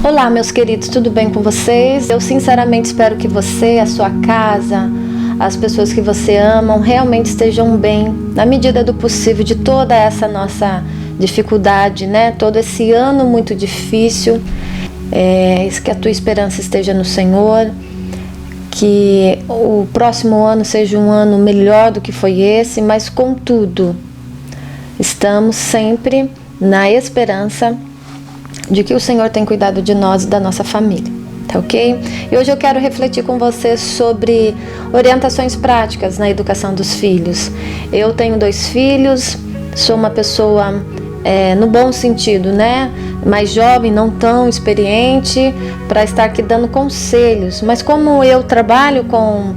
Olá, meus queridos, tudo bem com vocês? Eu sinceramente espero que você, a sua casa, as pessoas que você ama realmente estejam bem, na medida do possível, de toda essa nossa dificuldade, né? Todo esse ano muito difícil, que a tua esperança esteja no Senhor, que o próximo ano seja um ano melhor do que foi esse, mas contudo, estamos sempre na esperança de que o Senhor tem cuidado de nós e da nossa família, tá ok? E hoje eu quero refletir com você sobre orientações práticas na educação dos filhos. Eu tenho 2 filhos, sou uma pessoa, no bom sentido, né? Mais jovem, não tão experiente, para estar aqui dando conselhos. Mas como eu trabalho com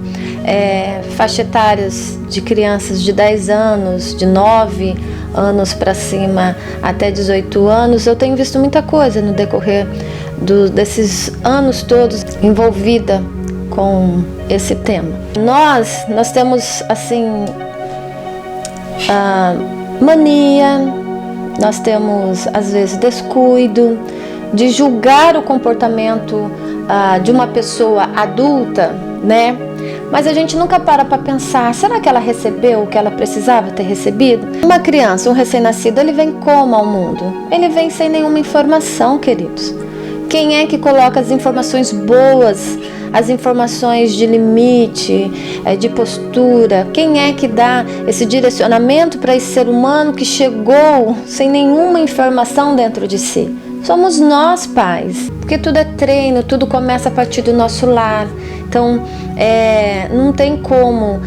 faixa etárias de crianças de 10 anos, de 9 anos para cima até 18 anos, eu tenho visto muita coisa no decorrer desses anos todos envolvida com esse tema. Nós temos assim a mania, nós temos às vezes descuido de julgar o comportamento de uma pessoa adulta, né? Mas a gente nunca para pensar, será que ela recebeu o que ela precisava ter recebido? Uma criança, um recém-nascido, ele vem como ao mundo? Ele vem sem nenhuma informação, queridos. Quem é que coloca as informações boas, as informações de limite, de postura? Quem é que dá esse direcionamento para esse ser humano que chegou sem nenhuma informação dentro de si? Somos nós, pais, porque tudo é treino, tudo começa a partir do nosso lar. Então, não tem como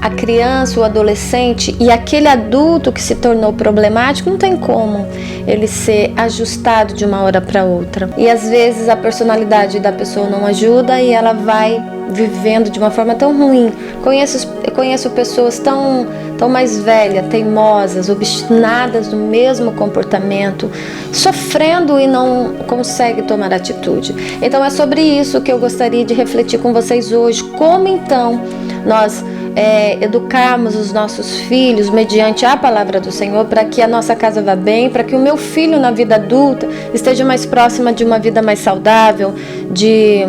a criança, o adolescente e aquele adulto que se tornou problemático, não tem como ele ser ajustado de uma hora para outra. E às vezes a personalidade da pessoa não ajuda e ela vai vivendo de uma forma tão ruim. Conheço pessoas tão mais velhas, teimosas, obstinadas no mesmo comportamento, sofrendo e não consegue tomar atitude. Então é sobre isso que eu gostaria de refletir com vocês hoje. Como então nós educarmos os nossos filhos mediante a palavra do Senhor, para que a nossa casa vá bem, para que o meu filho na vida adulta esteja mais próxima de uma vida mais saudável, de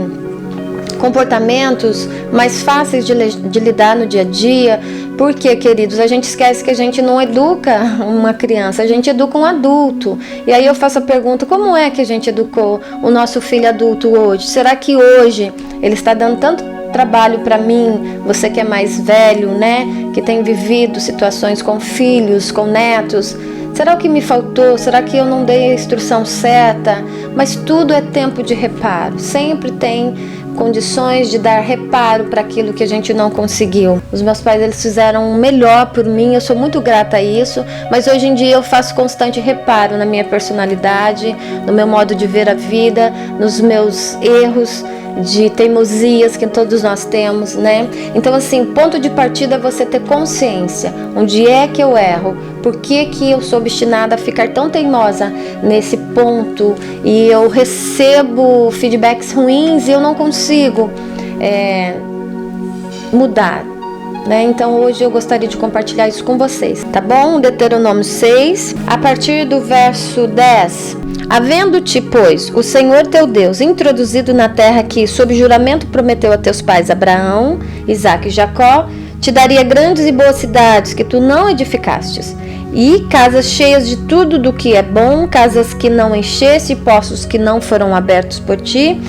comportamentos mais fáceis de lidar no dia a dia. Porque, queridos, a gente esquece que a gente não educa uma criança, a gente educa um adulto. E aí eu faço a pergunta, como é que a gente educou o nosso filho adulto hoje? Será que hoje ele está dando tanto trabalho para mim, você que é mais velho, né, que tem vivido situações com filhos, com netos? Será o que me faltou? Será que eu não dei a instrução certa? Mas tudo é tempo de reparo. Sempre tem condições de dar reparo para aquilo que a gente não conseguiu. Os meus pais, eles fizeram o melhor por mim, eu sou muito grata a isso, mas hoje em dia eu faço constante reparo na minha personalidade, no meu modo de ver a vida, nos meus erros, de teimosias que todos nós temos, né? Então, assim, ponto de partida é você ter consciência. Onde é que eu erro? Por que eu sou obstinada a ficar tão teimosa nesse ponto? E eu recebo feedbacks ruins e eu não consigo mudar, né? Então, hoje eu gostaria de compartilhar isso com vocês, tá bom? Deuteronômio 6, a partir do verso 10. Havendo-te, pois, o Senhor teu Deus introduzido na terra que, sob juramento, prometeu a teus pais Abraão, Isaque e Jacó, te daria grandes e boas cidades que tu não edificastes, e casas cheias de tudo do que é bom, casas que não encheste e poços que não foram abertos por ti,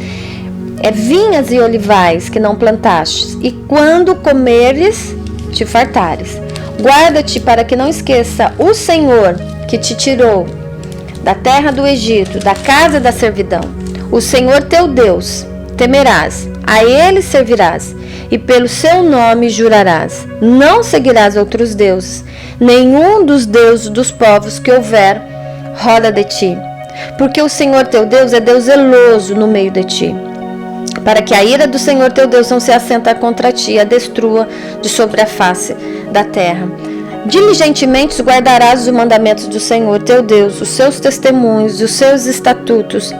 vinhas e olivais que não plantastes, e quando comeres, te fartares. Guarda-te para que não esqueça o Senhor que te tirou da terra do Egito, da casa da servidão. O Senhor teu Deus temerás, a Ele servirás, e pelo seu nome jurarás. Não seguirás outros deuses, nenhum dos deuses dos povos que houver roda de ti. Porque o Senhor teu Deus é Deus zeloso no meio de ti, para que a ira do Senhor teu Deus não se assenta contra ti e a destrua de sobre a face da terra. Diligentemente guardarás os mandamentos do Senhor teu Deus, os seus testemunhos e os seus estatutos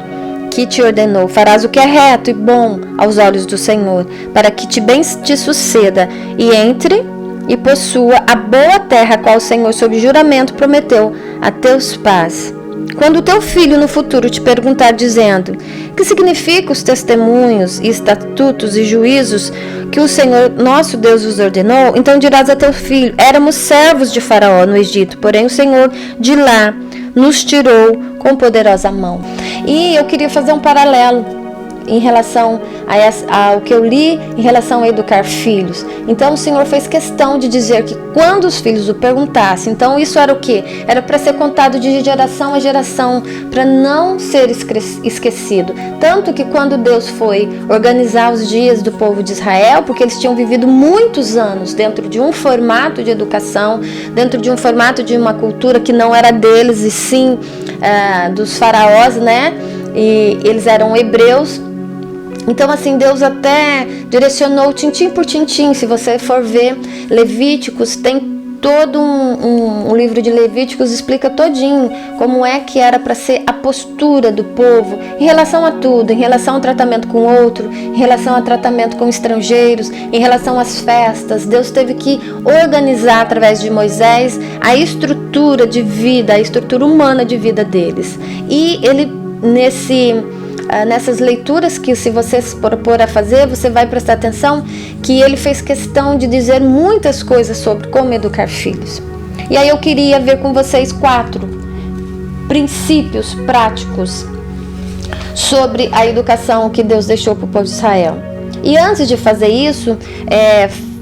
que te ordenou. Farás o que é reto e bom aos olhos do Senhor, para que bem te suceda e entre e possua a boa terra, a qual o Senhor, sob juramento, prometeu a teus pais, Quando o teu filho no futuro te perguntar dizendo: que significam os testemunhos e estatutos e juízos que o Senhor nosso Deus vos ordenou, então dirás a teu filho: éramos servos de Faraó no Egito, porém o Senhor de lá nos tirou com poderosa mão. E eu queria fazer um paralelo em relação ao que eu li em relação a educar filhos. Então o Senhor fez questão de dizer que quando os filhos o perguntassem, então isso era o quê? Era para ser contado de geração a geração, para não ser esquecido. Tanto que quando Deus foi organizar os dias do povo de Israel, porque eles tinham vivido muitos anos dentro de um formato de educação, dentro de um formato de uma cultura que não era deles e sim dos faraós, né? E eles eram hebreus. Então, assim, Deus até direcionou tintim por tintim. Se você for ver Levíticos, tem todo um livro de Levíticos, explica todinho como é que era para ser a postura do povo em relação a tudo, em relação ao tratamento com o outro, em relação ao tratamento com estrangeiros, em relação às festas. Deus teve que organizar através de Moisés a estrutura de vida, a estrutura humana de vida deles. E ele, nessas leituras que, se você se propor a fazer, você vai prestar atenção que ele fez questão de dizer muitas coisas sobre como educar filhos. E aí eu queria ver com vocês 4 princípios práticos sobre a educação que Deus deixou para o povo de Israel. E antes de fazer isso,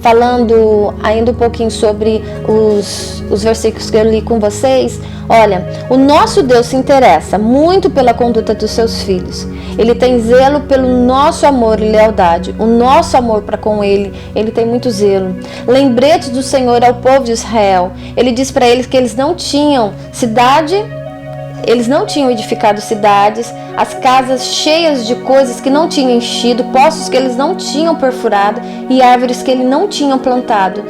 falando ainda um pouquinho sobre os versículos que eu li com vocês, olha, o nosso Deus se interessa muito pela conduta dos seus filhos. Ele tem zelo pelo nosso amor e lealdade. O nosso amor para com Ele tem muito zelo. Lembrete do Senhor ao povo de Israel. Ele diz para eles que eles não tinham cidade, eles não tinham edificado cidades, as casas cheias de coisas que não tinham enchido, poços que eles não tinham perfurado e árvores que eles não tinham plantado.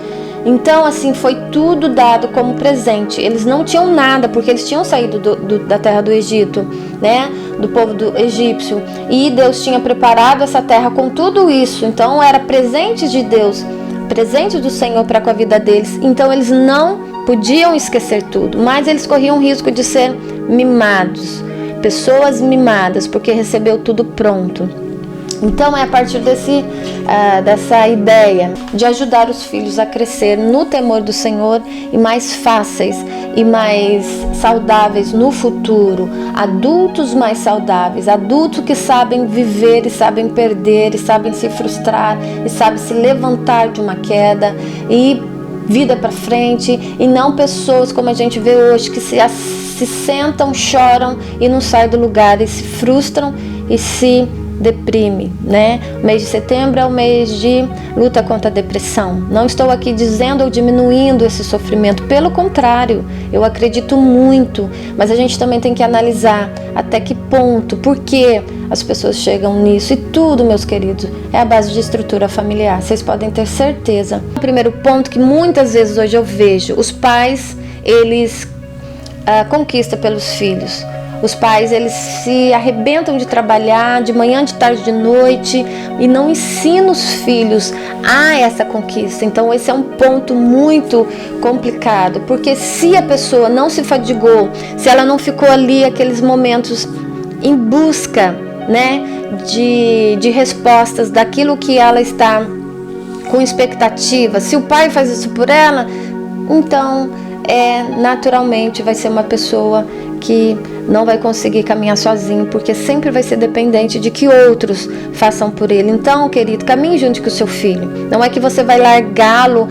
Então, assim, foi tudo dado como presente. Eles não tinham nada, porque eles tinham saído da terra do Egito, né? Do povo do egípcio. E Deus tinha preparado essa terra com tudo isso. Então, era presente de Deus, presente do Senhor para com a vida deles. Então, eles não podiam esquecer tudo, mas eles corriam o risco de ser mimados. Pessoas mimadas, porque recebeu tudo pronto. Então é a partir dessa ideia de ajudar os filhos a crescer no temor do Senhor e mais fáceis e mais saudáveis no futuro. Adultos mais saudáveis, adultos que sabem viver e sabem perder e sabem se frustrar e sabem se levantar de uma queda e vida para frente, e não pessoas como a gente vê hoje que se sentam, choram e não saem do lugar e se frustram e se deprime, né? O mês de setembro é o mês de luta contra a depressão. Não estou aqui dizendo ou diminuindo esse sofrimento, pelo contrário, eu acredito muito, mas a gente também tem que analisar até que ponto, por que as pessoas chegam nisso, e tudo, meus queridos, é a base de estrutura familiar, vocês podem ter certeza. O primeiro ponto que muitas vezes hoje eu vejo, os pais, eles conquistam pelos filhos. Os pais, eles se arrebentam de trabalhar de manhã, de tarde, de noite e não ensinam os filhos a essa conquista. Então esse é um ponto muito complicado, porque se a pessoa não se fadigou, se ela não ficou ali aqueles momentos em busca, né, de respostas daquilo que ela está com expectativa, se o pai faz isso por ela, então naturalmente vai ser uma pessoa que não vai conseguir caminhar sozinho, porque sempre vai ser dependente de que outros façam por ele. Então, querido, caminhe junto com o seu filho. Não é que você vai largá-lo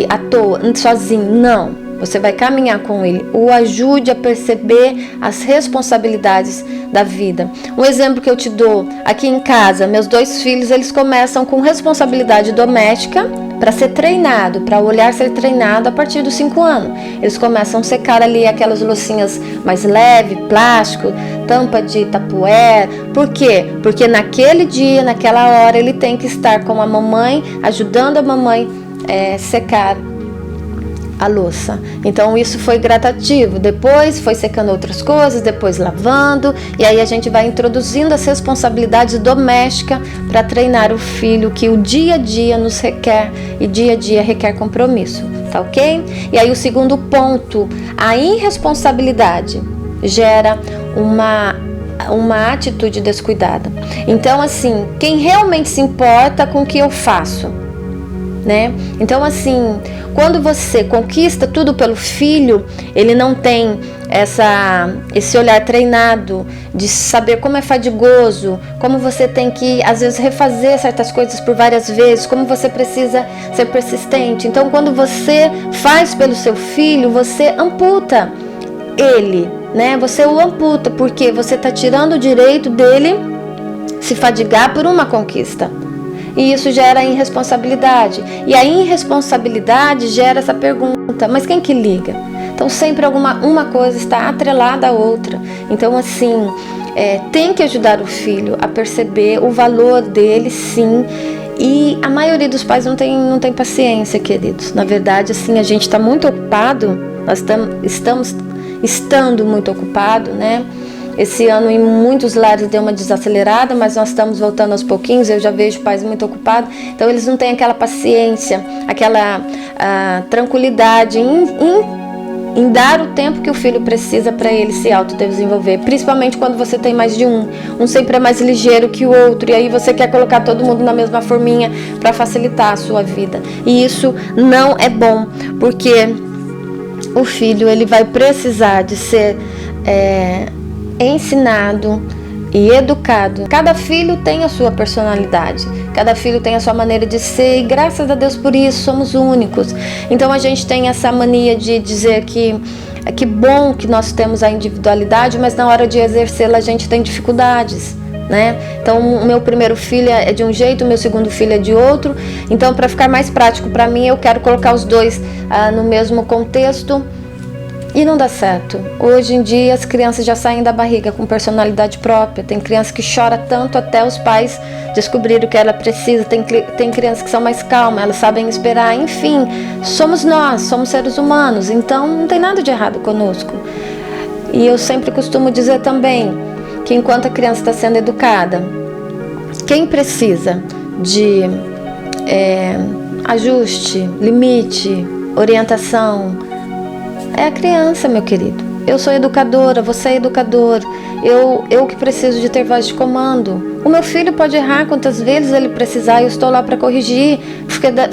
à toa, sozinho, não. Você vai caminhar com ele. O ajude a perceber as responsabilidades da vida. Um exemplo que eu te dou, aqui em casa, meus 2 filhos, eles começam com responsabilidade doméstica para ser treinado, para o olhar ser treinado a partir dos 5 anos. Eles começam a secar ali aquelas loucinhas mais leves, plástico, tampa de tapuér. Por quê? Porque naquele dia, naquela hora, ele tem que estar com a mamãe, ajudando a mamãe secar a louça. Então isso foi gradativo, depois foi secando outras coisas, depois lavando, e aí a gente vai introduzindo as responsabilidades domésticas para treinar o filho, que o dia a dia nos requer, e dia a dia requer compromisso, tá ok? E aí o segundo ponto, a irresponsabilidade gera uma atitude descuidada. Então, assim, quem realmente se importa com o que eu faço, né? Então, assim, quando você conquista tudo pelo filho, ele não tem esse olhar treinado de saber como é fadigoso, como você tem que, às vezes, refazer certas coisas por várias vezes, como você precisa ser persistente. Então, quando você faz pelo seu filho, você amputa ele, né? Você o amputa, porque você está tirando o direito dele se fadigar por uma conquista. E isso gera irresponsabilidade. E a irresponsabilidade gera essa pergunta: mas quem que liga? Então sempre uma coisa está atrelada à outra. Então assim, tem que ajudar o filho a perceber o valor dele, sim. E a maioria dos pais não tem paciência, queridos. Na verdade, assim, a gente está muito ocupado. Nós estamos estando muito ocupado, né? Esse ano em muitos lares deu uma desacelerada, mas nós estamos voltando aos pouquinhos. Eu já vejo pais muito ocupados, então eles não têm aquela paciência, aquela tranquilidade em dar o tempo que o filho precisa para ele se autodesenvolver, principalmente quando você tem mais de um sempre é mais ligeiro que o outro, e aí você quer colocar todo mundo na mesma forminha para facilitar a sua vida, e isso não é bom, porque o filho ele vai precisar de ser ensinado e educado. Cada filho tem a sua personalidade, cada filho tem a sua maneira de ser, e graças a Deus por isso somos únicos. Então a gente tem essa mania de dizer que bom que nós temos a individualidade, mas na hora de exercê-la a gente tem dificuldades, né? Então o meu primeiro filho é de um jeito, o meu segundo filho é de outro. Então, para ficar mais prático para mim, eu quero colocar os dois no mesmo contexto. E não dá certo. Hoje em dia as crianças já saem da barriga com personalidade própria. Tem criança que chora tanto até os pais descobrirem o que ela precisa. Tem crianças que são mais calmas, elas sabem esperar. Enfim, somos nós, somos seres humanos. Então não tem nada de errado conosco. E eu sempre costumo dizer também que enquanto a criança está sendo educada, quem precisa de ajuste, limite, orientação, é a criança, meu querido. Eu sou educadora, você é educador. Eu que preciso de ter voz de comando. O meu filho pode errar quantas vezes ele precisar, eu estou lá para corrigir,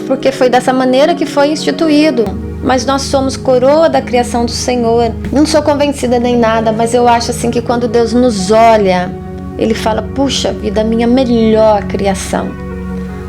porque foi dessa maneira que foi instituído. Mas nós somos coroa da criação do Senhor. Não sou convencida nem nada, mas eu acho assim que quando Deus nos olha, Ele fala: puxa vida, a minha melhor criação,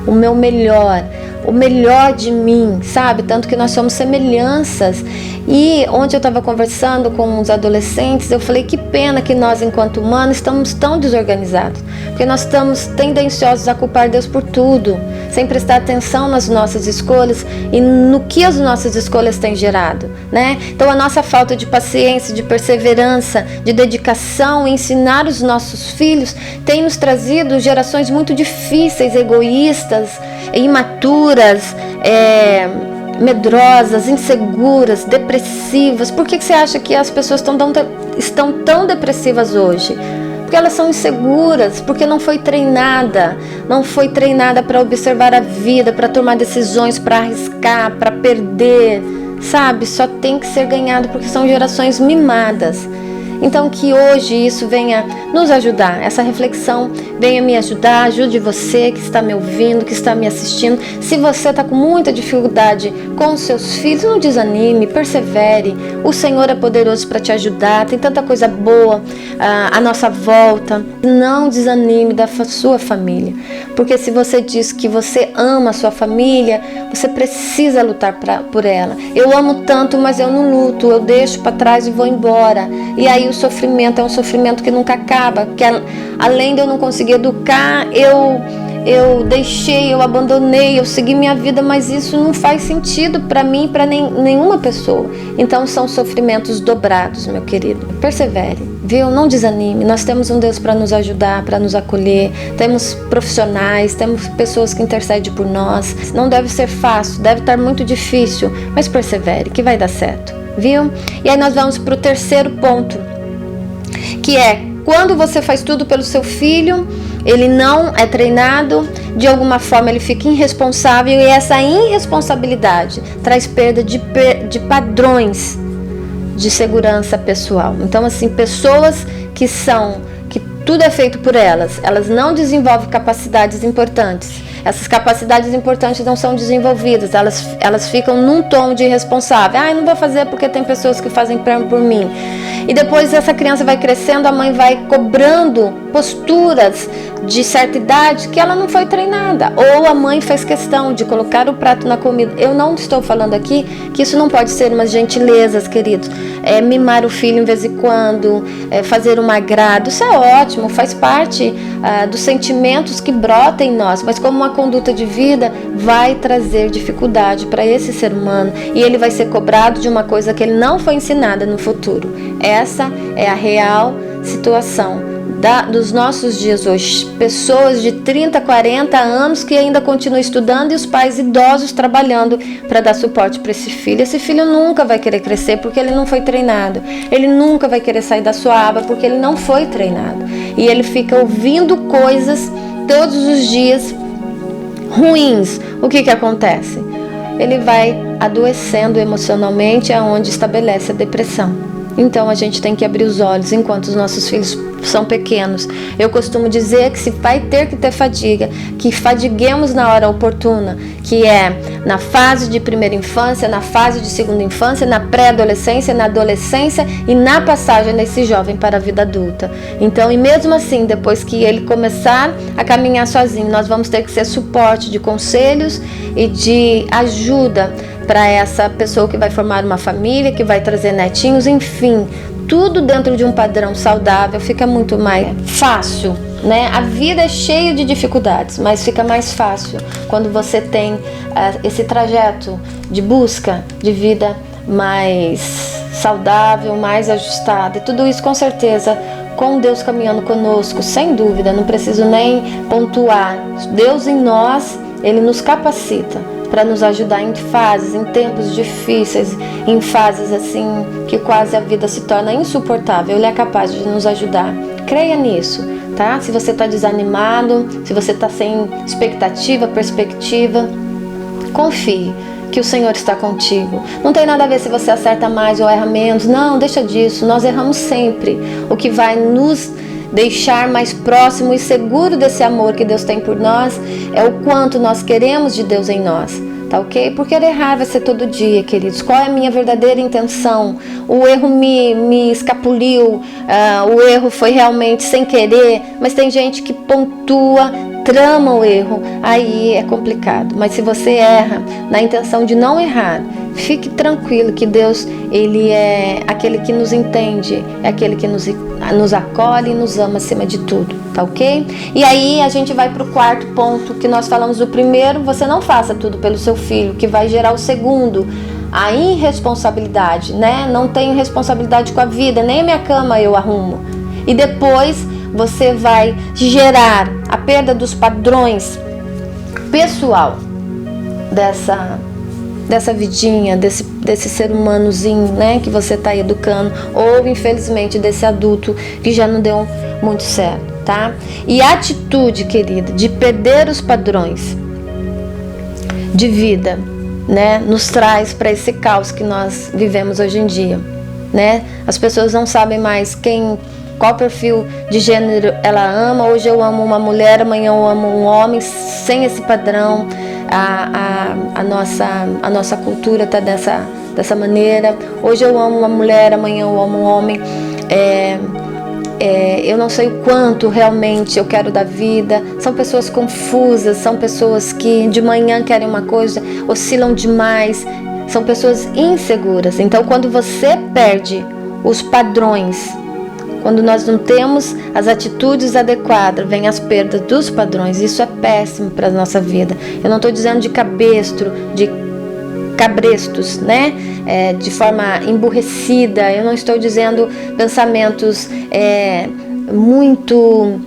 o meu melhor, o melhor de mim, sabe? Tanto que nós somos semelhanças. E ontem eu estava conversando com uns adolescentes, eu falei: que pena que nós, enquanto humanos, estamos tão desorganizados, porque nós estamos tendenciosos a culpar Deus por tudo, sem prestar atenção nas nossas escolhas e no que as nossas escolhas têm gerado, né? Então a nossa falta de paciência, de perseverança, de dedicação em ensinar os nossos filhos tem nos trazido gerações muito difíceis, egoístas, imaturas, medrosas, inseguras, depressivas. Por que você acha que as pessoas estão tão depressivas hoje? Porque elas são inseguras, porque não foi treinada para observar a vida, para tomar decisões, para arriscar, para perder, sabe? Só tem que ser ganhado, porque são gerações mimadas. Então que hoje isso venha nos ajudar, essa reflexão venha me ajudar, ajude você que está me ouvindo, que está me assistindo. Se você está com muita dificuldade com os seus filhos, não desanime, persevere. O Senhor é poderoso para te ajudar, tem tanta coisa boa à nossa volta. Não desanime da sua família, porque se você diz que você ama a sua família, você precisa lutar por ela. Eu amo tanto, mas eu não luto, eu deixo para trás e vou embora. E aí o sofrimento é um sofrimento que nunca acaba, porque além de eu não conseguir educar, eu deixei, eu abandonei, eu segui minha vida, mas isso não faz sentido para mim e para nenhuma pessoa. Então são sofrimentos dobrados, meu querido. Persevere, viu? Não desanime. Nós temos um Deus para nos ajudar, para nos acolher. Temos profissionais, temos pessoas que intercedem por nós. Não deve ser fácil, deve estar muito difícil, mas persevere, que vai dar certo, viu? E aí nós vamos para o terceiro ponto, que é: quando você faz tudo pelo seu filho, ele não é treinado, de alguma forma ele fica irresponsável, e essa irresponsabilidade traz perda de padrões de segurança pessoal. Então, assim, pessoas que tudo é feito por elas não desenvolvem capacidades importantes. Essas capacidades importantes não são desenvolvidas, elas ficam num tom de irresponsável. Eu não vou fazer porque tem pessoas que fazem por mim. E depois essa criança vai crescendo, a mãe vai cobrando posturas de certa idade que ela não foi treinada. Ou a mãe fez questão de colocar o prato na comida. Eu não estou falando aqui que isso não pode ser umas gentilezas, queridos. Mimar o filho em vez em quando, fazer um agrado. Isso é ótimo, faz parte dos sentimentos que brotam em nós. Mas como uma conduta de vida vai trazer dificuldade para esse ser humano. E ele vai ser cobrado de uma coisa que ele não foi ensinada no futuro. Essa é a real situação dos nossos dias hoje. Pessoas de 30, 40 anos que ainda continuam estudando e os pais idosos trabalhando para dar suporte para esse filho. Esse filho nunca vai querer crescer porque ele não foi treinado. Ele nunca vai querer sair da sua aba porque ele não foi treinado. E ele fica ouvindo coisas todos os dias ruins. O que acontece? Ele vai adoecendo emocionalmente, aonde estabelece a depressão. Então a gente tem que abrir os olhos enquanto os nossos filhos são pequenos. Eu costumo dizer que se vai ter que ter fadiga, que fadiguemos na hora oportuna, que é na fase de primeira infância, na fase de segunda infância, na pré-adolescência, na adolescência e na passagem desse jovem para a vida adulta. Então, e mesmo assim, depois que ele começar a caminhar sozinho, nós vamos ter que ser suporte de conselhos e de ajuda para essa pessoa que vai formar uma família, que vai trazer netinhos, enfim, tudo dentro de um padrão saudável fica muito mais fácil, né? A vida é cheia de dificuldades, mas fica mais fácil quando você tem esse trajeto de busca de vida mais saudável, mais ajustada, e tudo isso com certeza com Deus caminhando conosco, sem dúvida, não preciso nem pontuar. Deus em nós, Ele nos capacita para nos ajudar em fases, em tempos difíceis, em fases assim que quase a vida se torna insuportável. Ele é capaz de nos ajudar. Creia nisso, tá? Se você está desanimado, se você está sem expectativa, perspectiva, confie que o Senhor está contigo. Não tem nada a ver se você acerta mais ou erra menos. Não, deixa disso. Nós erramos sempre. O que vai nos deixar mais próximo e seguro desse amor que Deus tem por nós é o quanto nós queremos de Deus em nós, tá ok? Porque errar vai ser todo dia, queridos. Qual é a minha verdadeira intenção? O erro me escapuliu, o erro foi realmente sem querer, mas tem gente que pontua, trama o erro, aí é complicado. Mas se você erra na intenção de não errar, fique tranquilo que Deus, Ele é aquele que nos entende, é aquele que nos acolhe e nos ama acima de tudo, tá ok? E aí a gente vai para o quarto ponto que nós falamos do primeiro: você não faça tudo pelo seu filho, que vai gerar o segundo, a irresponsabilidade, né? Não tenho responsabilidade com a vida, nem a minha cama eu arrumo. E depois você vai gerar a perda dos padrões pessoal dessa vidinha, desse ser humanozinho, né, que você está educando, ou infelizmente desse adulto que já não deu muito certo, tá? E a atitude, querida, de perder os padrões de vida, né, nos traz para esse caos que nós vivemos hoje em dia, né? As pessoas não sabem mais qual perfil de gênero ela ama. Hoje eu amo uma mulher, amanhã eu amo um homem, sem esse padrão. A nossa cultura está dessa maneira. Hoje eu amo uma mulher, amanhã eu amo um homem. Eu não sei o quanto realmente eu quero da vida. São pessoas confusas, são pessoas que de manhã querem uma coisa, oscilam demais, são pessoas inseguras. Então, quando você perde os padrões, quando nós não temos as atitudes adequadas, vem as perdas dos padrões. Isso é péssimo para a nossa vida. Eu não estou dizendo de cabrestos, né? De forma emburrecida. Eu não estou dizendo pensamentos muito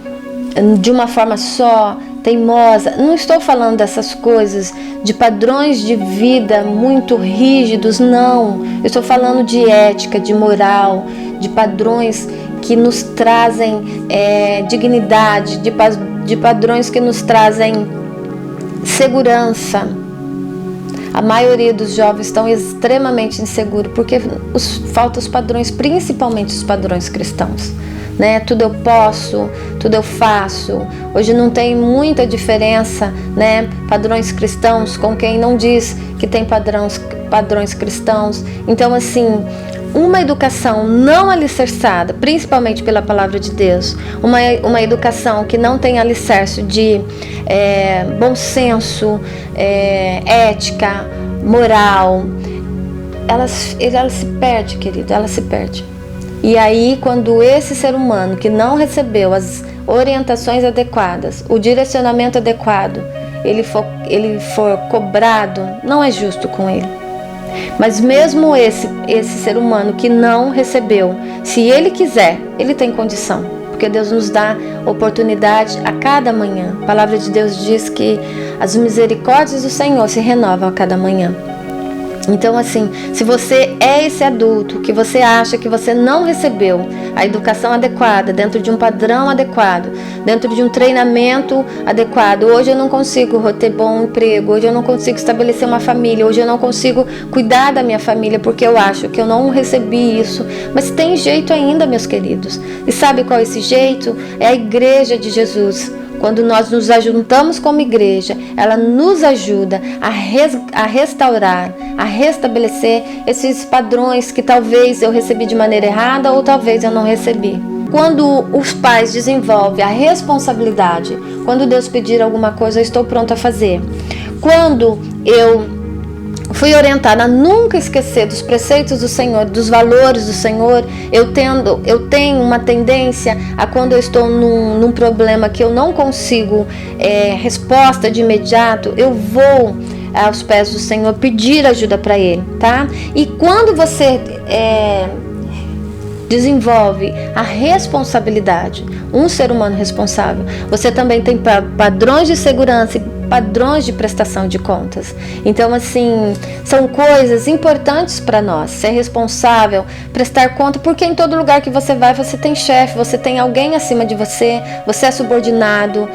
de uma forma só, teimosa. Não estou falando dessas coisas, de padrões de vida muito rígidos, não. Eu estou falando de ética, de moral, de padrões que nos trazem dignidade, de padrões que nos trazem segurança. A maioria dos jovens estão extremamente inseguros porque faltam os padrões, principalmente os padrões cristãos. Né? Tudo eu posso, tudo eu faço. Hoje não tem muita diferença, né? Padrões cristãos com quem não diz que tem padrões cristãos. Então, assim, uma educação não alicerçada, principalmente pela palavra de Deus, uma educação que não tem alicerce de bom senso, ética, moral, ela se perde, querido, ela se perde. E aí, quando esse ser humano que não recebeu as orientações adequadas, o direcionamento adequado, ele for cobrado, não é justo com ele. Mas mesmo esse ser humano que não recebeu, se ele quiser, ele tem condição. Porque Deus nos dá oportunidade a cada manhã. A palavra de Deus diz que as misericórdias do Senhor se renovam a cada manhã. Então, assim, se você é esse adulto que você acha que você não recebeu a educação adequada, dentro de um padrão adequado, dentro de um treinamento adequado, hoje eu não consigo ter bom emprego, hoje eu não consigo estabelecer uma família, hoje eu não consigo cuidar da minha família porque eu acho que eu não recebi isso, mas tem jeito ainda, meus queridos. E sabe qual é esse jeito? É a igreja de Jesus. Quando nós nos ajuntamos como igreja, ela nos ajuda a restaurar, a restabelecer esses padrões que talvez eu recebi de maneira errada ou talvez eu não recebi. Quando os pais desenvolvem a responsabilidade, quando Deus pedir alguma coisa, eu estou pronta a fazer. Quando eu fui orientada a nunca esquecer dos preceitos do Senhor, dos valores do Senhor, eu tenho uma tendência a, quando eu estou num problema que eu não consigo resposta de imediato, eu vou aos pés do Senhor pedir ajuda para Ele, tá? E quando você desenvolve a responsabilidade, um ser humano responsável, você também tem padrões de segurança e padrões de prestação de contas. Então, assim, são coisas importantes para nós. Ser responsável, prestar conta, porque em todo lugar que você vai, você tem chefe, você tem alguém acima de você, você é subordinado,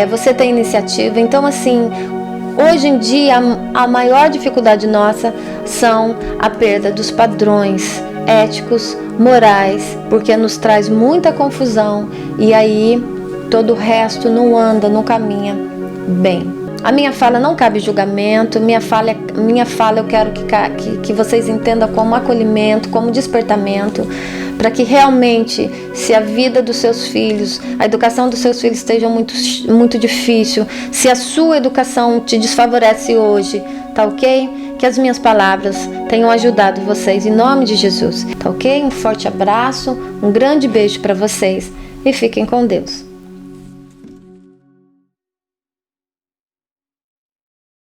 você tem iniciativa. Então, assim, hoje em dia, a maior dificuldade nossa são a perda dos padrões éticos, morais, porque nos traz muita confusão e aí todo o resto não anda, não caminha bem. A minha fala não cabe julgamento, minha fala eu quero que vocês entendam como acolhimento, como despertamento, para que realmente, se a vida dos seus filhos, a educação dos seus filhos esteja muito difícil, se a sua educação te desfavorece hoje, tá ok? Que as minhas palavras tenham ajudado vocês, em nome de Jesus, tá ok? Um forte abraço, um grande beijo para vocês e fiquem com Deus.